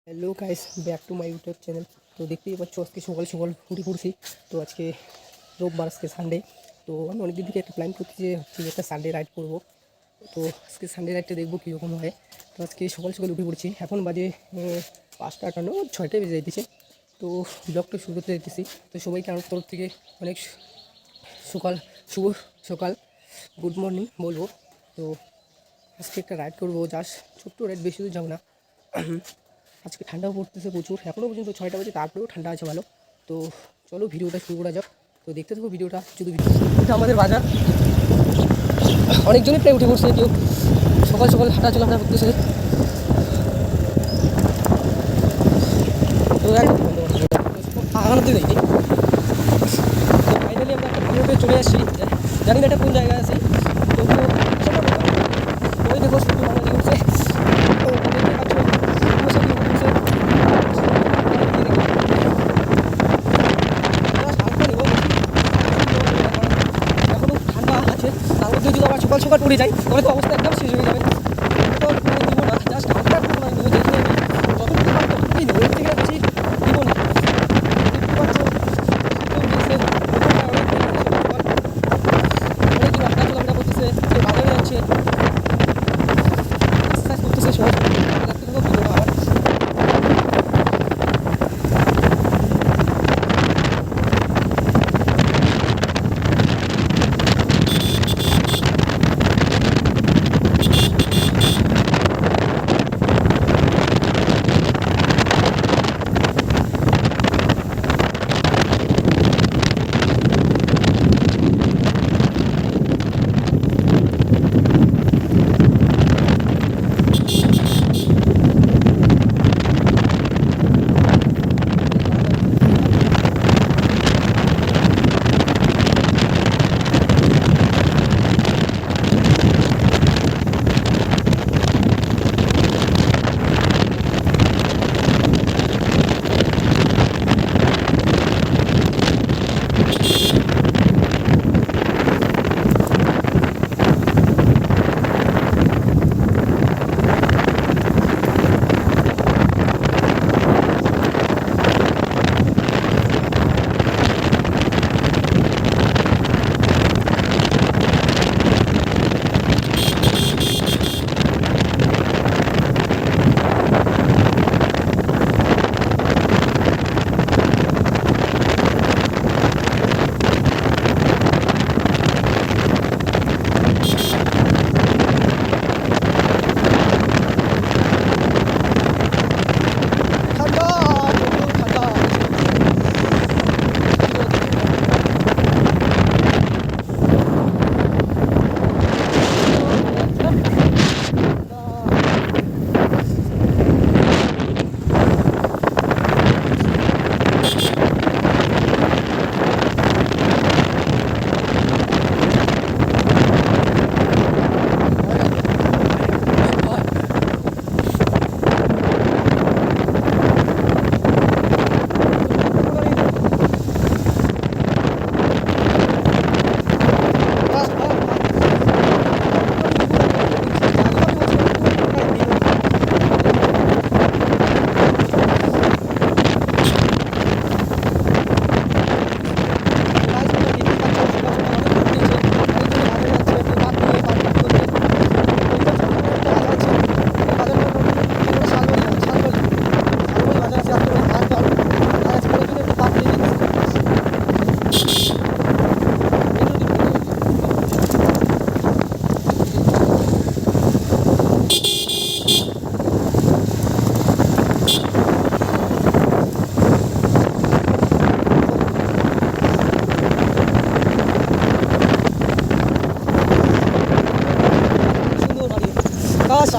Hello guys, back to my YouTube channel. तो देखते ही बच्चों आज के সকাল সকাল উঠে পড়ছি। তো আজকে রোববার, আজকে সানডে। তো আমি অনেকদিন থেকে একটা প্ল্যান করছি যে একটা সানডে রাইড করব। তো আজকে সানডে রাইডটা দেখবো কীরকম হয়। তো আজকে সকাল সকাল উঠে পড়ছি, এখন বাজে 5টা 58, 6টায় বেজে যাইতেছে। তো ব্লগটা শুরু করতে যাইতেছি। তো সবাইকে আমার তরফ থেকে অনেক শুভ সকাল, গুড মর্নিং বলবো। তো আজকে একটা রাইড করবো, জাস্ট ছোট্ট রাইড, বেশি দূর যাবো না। আজকে ঠান্ডাও পড়তেছে প্রচুর, এখনও পর্যন্ত 6টা বাজে, তারপরেও ঠান্ডা আছে ভালো। তো চলো ভিডিওটা শুরু করা যাক। তো দেখতে থাকো ভিডিওটা। এটা আমাদের বাজার, অনেকজনই প্রায় উঠে পড়ছে, কেউ সকাল সকাল হাঁটা চলাফেরা করতেছে। তো আগানোতে যাইনি। তো ফাইনালি আমরা একটা ভিডিওতে চলে আসছি, জানি না এটা কোন জায়গায় আছে, তবুও ওই দেখো শুধু আমাদের উঠছে। তো এখনও ঠান্ডা আছে, তার মধ্যে যদি আবার সকাল সকাল পড়ে যায় তাহলে তো অবস্থা একদম শেষ হয়ে যাবে। তো দিব না, জাস্ট হালকা একটু নয় নেবো, যেখানে আমি যতটুকু পারবো ততটুকুই নেবো, এর থেকে যাচ্ছি দিব না। অনেকজন হাঁটা চলাফেরা করতেছে, কেউ বাজারে যাচ্ছে, এক্সারসাইজ করতেছে সব। দেখতে থাকো ভিডিওটা আমার।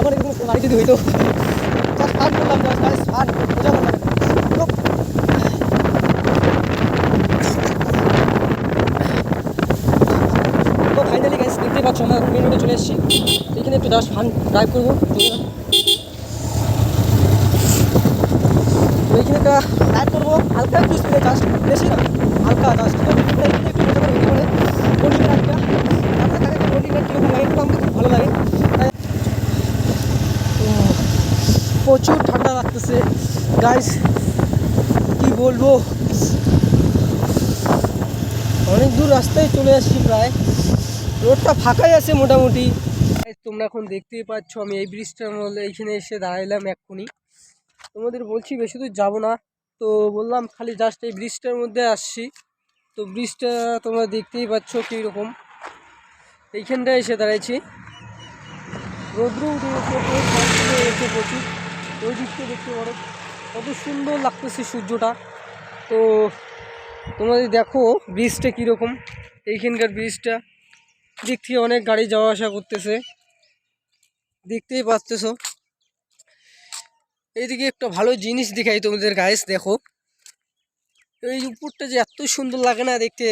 আমার এরকম গাড়ি যদি হইতো, জাস্ট ফান করলাম, জাস্ট ফান বোঝা পারলাম। তো ফাইনালি গাইস দেখতেই পাচ্ছ, আমরা মেন রোডে চলে এসেছি। এখানে একটু জাস্ট ফান ড্রাইভ করবো। তো এখানে একটা রাইড করবো, হালকা একটু স্পিডে, জাস্ট বেশি না, হালকা জাস্ট একটু মজা করে বোল্ডিং রাইডটা। আপনার কাছে বোল্ডিং রাইড কীরকম লাগে, একটু আমাকে খুব ভালো লাগে। প্রচুর ঠান্ডা লাগতেছে, গাইস কি বলবো, অনেক দূর রাস্তায় চলে আসছি, প্রায় রোডটা ফাঁকাই আছে মোটামুটি। তোমরা এখন দেখতেই পাচ্ছ আমি এই ব্রিজটার মধ্যে এইখানে এসে দাঁড়াইলাম এক্ষুনি। তোমাদের বলছি বেশি দূর যাবো না, তো বললাম খালি জাস্ট এই ব্রিজটার মধ্যে আসছি। তো ব্রিজটা তোমরা দেখতেই পাচ্ছ কীরকম, এইখানটায় এসে দাঁড়াইছি। রৌদ্র উঠে প্রচুর, ওই দিকটা দেখতে পারো কত সুন্দর লাগতেছে সূর্যটা। তো তোমাদের দেখো ব্রিজটা কীরকম, এইখানকার ব্রিজটা দিক থেকে অনেক গাড়ি যাওয়া আসা করতেছে, দেখতেই পাচ্তেছ। এইদিকে একটা ভালো জিনিস দেখাই তোমাদের গাইস, দেখো এই উপরটা যে এত সুন্দর লাগে না দেখতে,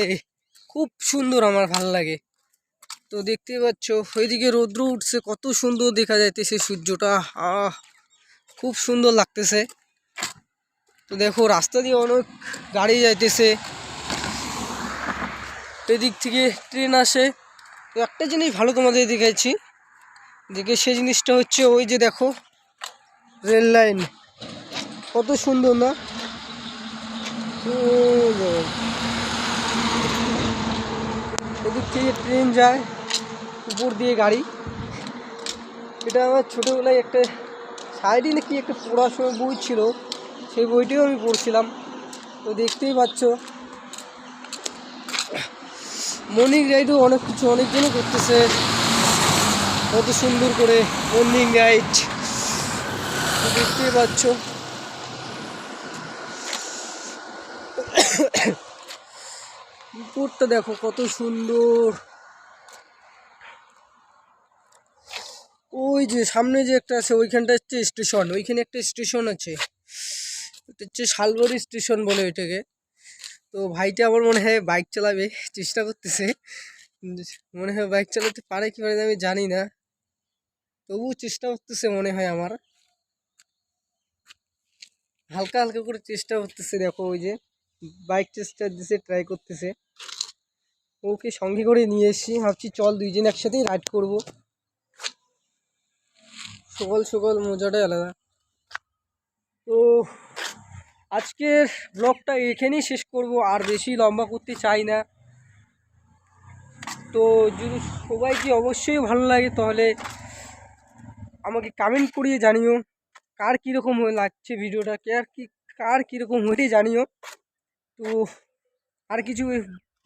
খুব সুন্দর, আমার ভালো লাগে। তো দেখতেই পাচ্ছ ওইদিকে রৌদ্র উঠছে, কত সুন্দর দেখা যাইতেছে সূর্যটা, খুব সুন্দর লাগতেছে। তো দেখো রাস্তা দিয়ে অনেক গাড়ি যাইতেছে, এদিক থেকে ট্রেন আসে। তো একটা জিনিস ভালো তোমাদের দেখাচ্ছি, দেখে সেই জিনিসটা হচ্ছে ওই যে দেখো রেল লাইন, কত সুন্দর না? এদিক থেকে ট্রেন যায়, উপর দিয়ে গাড়ি। এটা আমার ছোটোবেলায় একটা সাইডে নাকি একটা পড়াশোনার বই ছিল, সেই বইটিও আমি পড়ছিলাম। তো দেখতেই পাচ্ছ মর্নিং রাইডও অনেক কিছু অনেকজনই করতেছে, কত সুন্দর করে মর্নিং রাইড দেখতেই পাচ্ছ। উপরটা দেখো কত সুন্দর, ওই যে সামনে যে একটা আছে ওইখানটা হচ্ছে স্টেশন, ওইখানে একটা স্টেশন আছে, এটা হচ্ছে শালবরি স্টেশন বলে ওইটাকে। তো ভাইটা আমার মনে হয় বাইক চালাবে, চেষ্টা করতেছে, মনে হয় বাইক চালাতে পারে কি পারে আমি জানি না, তবুও চেষ্টা করতেছে মনে হয় আমার, হালকা হালকা করে চেষ্টা করতেছে। দেখো ওই যে বাইক চেষ্টা দিছে, ট্রাই করতেছে। ওকে সঙ্গে করে নিয়ে এসেছি, ভাবছি চল দুইজন একসাথেই রাইড করব, সকাল সকাল মজাটাই আলাদা। তো আজকের ব্লগটা এখানেই শেষ করব, আর বেশি লম্বা করতে চাই না। তো যদি সবাইকে অবশ্যই ভালো লাগে তাহলে আমাকে কমেন্ট করিয়ে জানিও কার কীরকম লাগছে ভিডিওটা, কার কীরকম হয়ে জানিও। তো আর কিছু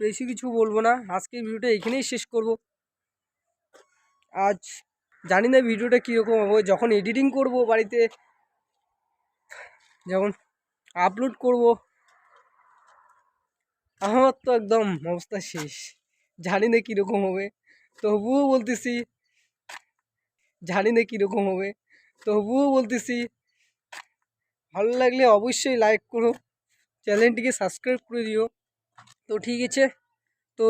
বেশি কিছু বলবো না, আজকের ভিডিওটা এখানেই শেষ করব। আজ জানি না ভিডিওটা কীরকম হবে, যখন এডিটিং করব বাড়িতে, যখন আপলোড করব, আমার তো একদম অবস্থা শেষ, জানি না কীরকম হবে, তবুও বলতেছি জানি না কীরকম হবে, তবুও বলতেছি ভালো লাগলে অবশ্যই লাইক করো, চ্যানেলটিকে সাবস্ক্রাইব করে দিও। তো ঠিক আছে, তো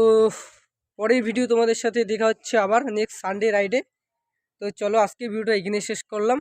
পরের ভিডিও তোমাদের সাথে দেখা হচ্ছে আবার নেক্সট সানডে রাইডে। তো চলো আজকে ভিডিওটা এখানে শেষ করলাম।